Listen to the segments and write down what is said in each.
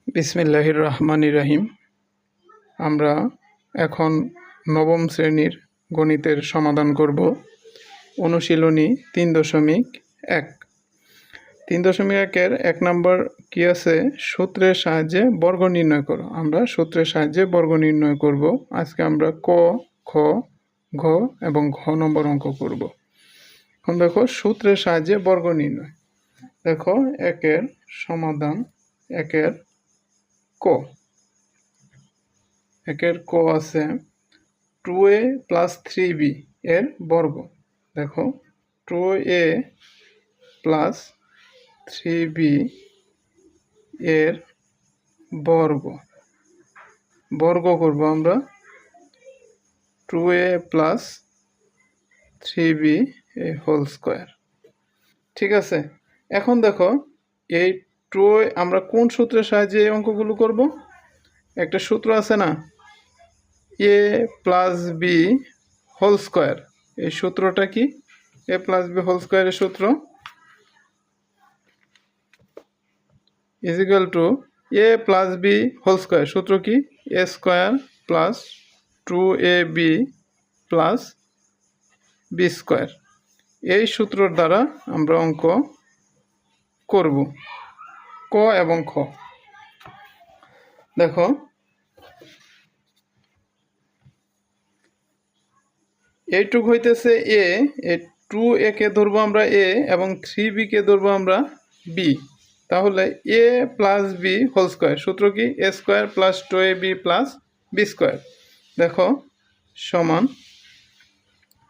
বিসমিল্লাহির রহমানির রহিম। আমরা এখন নবম শ্রেণীর গণিতের সমাধান করব। অনুশীলনী 3.1। 3.1-এর 1 নম্বর কি আছে? সূত্রের সাহায্যে বর্গ নির্ণয় করো। আমরা সূত্রের সাহায্যে বর্গ নির্ণয় করব। আজকে আমরা ক, খ, ঘ এবং ঘ নম্বর অঙ্ক করব। এখন দেখো সূত্রের সাহায্যে বর্গ নির্ণয়। দেখো 1-এর সমাধান। 1-এর ক। 1-এর ক আছে 2a + 3b এর বর্গ। দেখো 2a + 3b এর বর্গ করব আমরা 2a + 3b হোল স্কয়ার। ঠিক আছে, এখন দেখো এই 2 আমরা কোন সূত্রের সাহায্যে এই অঙ্কগুলো করব? একটা সূত্র আছে না, a + b হোল স্কয়ার। এই সূত্রটা কি? a + b হোল স্কয়ারের সূত্র = a + b হোল স্কয়ার। সূত্র কি? a² + 2ab + b²। এই সূত্রের দ্বারা আমরা অঙ্ক করব ক এবং খ। দেখো এইটুক হইতেছে a, এই 2a কে ধরবো আমরা a এবং 3b কে ধরবো আমরা b। তাহলে a + b হোল স্কয়ার। সূত্র কি? a² + 2ab + b²। দেখো সমান,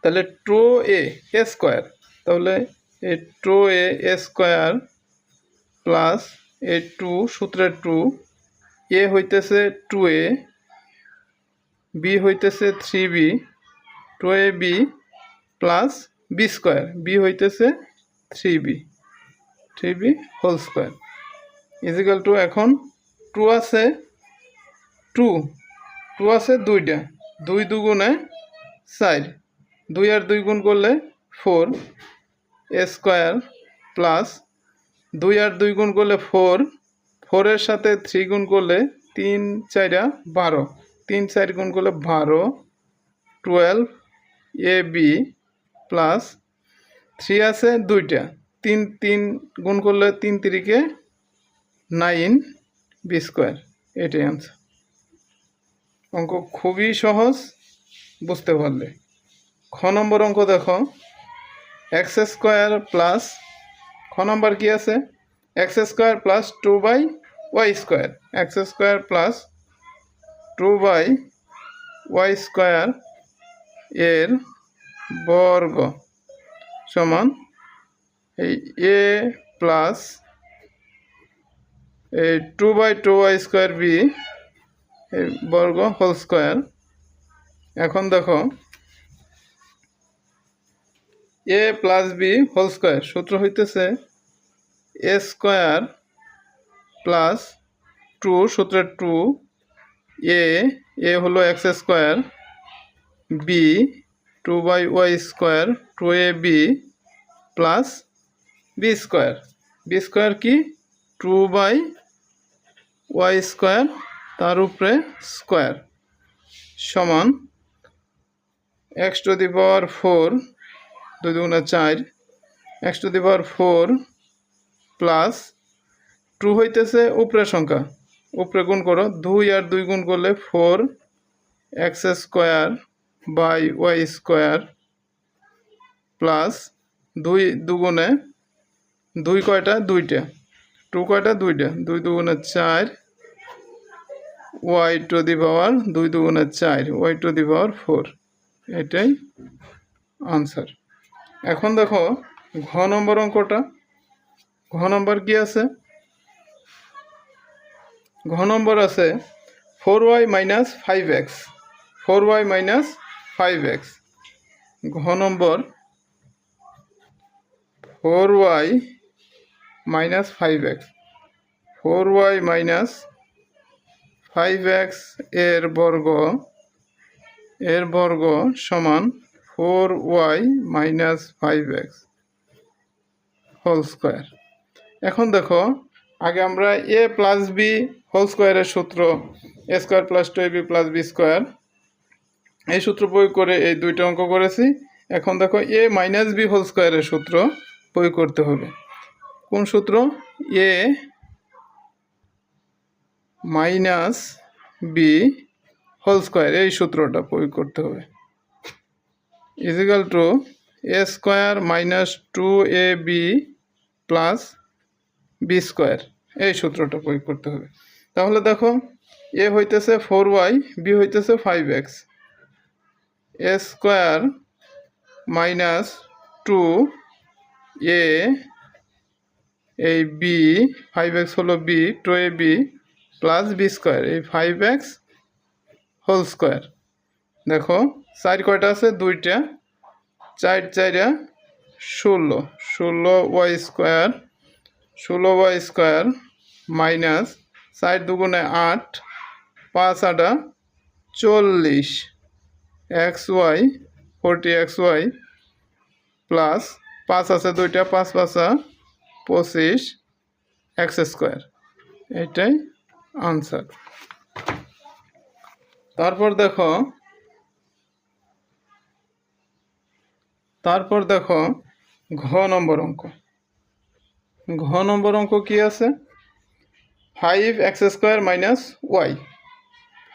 তাহলে 2a স্কয়ার, তাহলে এই 2a² প্লাস এই 2 সূত্রের 2, a হইতেছে 2a, b হইতেছে 3b, 2ab plus b², b হইতেছে 3b হোল স্কয়ার = এখন 2 আছে 2 আছে দুইটা, 2 দুগুণে 4, 2 আর 2 গুণ করলে 4 a² প্লাস 2 আর 2 গুণ করলে 4, 4 এর সাথে 3 গুণ করলে 3 4 12, 3 4 গুণ করলে 12, 12ab প্লাস 3 আছে দুইটা, 3 3 গুণ করলে 3 3-কে 9b²। এটাই আনসার। অঙ্ক খুবই সহজ বুঝতে পারলে। খ নম্বর অঙ্ক দেখো x² প্লাস, খ নম্বর কি আছে? x² + 2y², x² + 2y² এর বর্গ সমান এই a প্লাস এই 2/2y²b এর বর্গ হোল স্কয়ার। এখন দেখো a + b হোল স্কয়ার সূত্র হইতেছে a² + 2 সূত্রের 2, a হলো x², b 2/y², 2ab plus b², b² কি? 2/y², তার উপরে স্কয়ার সমান x⁴, 2 দুগুণে 4, x⁴ প্লাস 2 হইতেছে উপরের সংখ্যা, উপরে গুণ করো, 2 আর 2 গুণ করলে 4x² প্লাস 2 দুগুণে 2 কয়টা? দুইটা, 2 কয়টা? দুইটা, 2 দুগুণে 4, y⁴ 2 দুগুণে 4, y⁴। এটাই আনসার। এখন দেখো ঘ নম্বর অঙ্কটা। ঘ নম্বর কি আছে? ঘ নম্বর আছে 4y - 5x, 4y - 5x। ঘ নম্বর 4y - 5x, 4y - 5x এর বর্গ সমান 4y - 5x হোল স্কয়ার। এখন দেখো আগে আমরা এ প্লাস বি হোল স্কোয়ারের সূত্র a square plus 2ab plus b square এই সূত্র প্রয়োগ করে এই দুইটা অঙ্ক করেছি। এখন দেখো এ মাইনাস বি হোল স্কোয়ারের সূত্র প্রয়োগ করতে হবে। কোন সূত্র? A minus b whole square এই সূত্রটা প্রয়োগ করতে হবে। Equal to a square minus 2ab plus b square এই সূত্রটা প্রয়োগ করতে হবে। তাহলে দেখো এ হইতেছে 4y, বি হইতেছে 5x, এ স্কোয়ার মাইনাস 2a এই বি 5x হলো B 2ab plus b square এই 5x হোল স্কোয়ার। দেখো 4 কয়টা আছে? 2টা, 4 4 16, 16y square, 16y square minus 4 দুগুণে 8, 5 8 40 xy 40xy প্লাস 5 আছে 2টা, 5 5 25 x স্কোয়ার। এটাই আনসার। তারপর দেখো ঘ নম্বর অঙ্ক। ঘ নম্বর অঙ্ক কি আছে? 5x square minus y,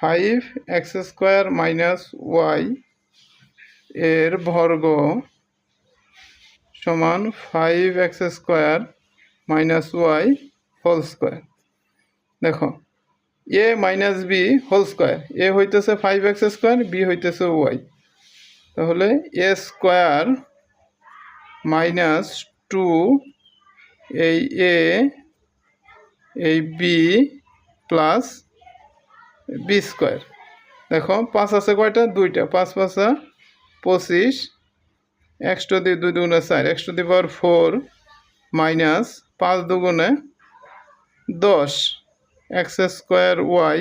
5x square minus y এর বর্গ সমান 5x square minus y whole square. দেখো a minus b whole square, a হইতেছে 5x স্কোয়ার, বি হইতেছে ওয়াই। তাহলে এ স্কোয়ার মাইনাস 2 এই এ এই বি প্লাস বি স্কোয়ার। দেখো 5 আছে কয়টা? 2টা, 5 5 25 x টু দি 2 দুগুণে 4 x to the power 4 minus 5 দুগুণে 10 x square y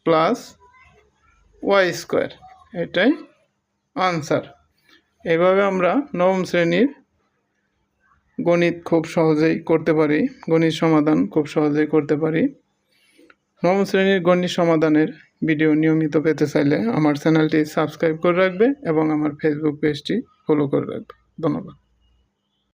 plus y square. এটাই আনসার। এইভাবে আমরা নবম শ্রেণীর গণিত খুব সহজেই করতে পারি, গণিত সমাধান খুব সহজেই করতে পারি। নবম শ্রেণীর গণিত সমাধানের ভিডিও নিয়মিত পেতে চাইলে আমার চ্যানেলটি সাবস্ক্রাইব করে রাখবে এবং আমার ফেসবুক পেজটি ফলো করে রাখবে। ধন্যবাদ।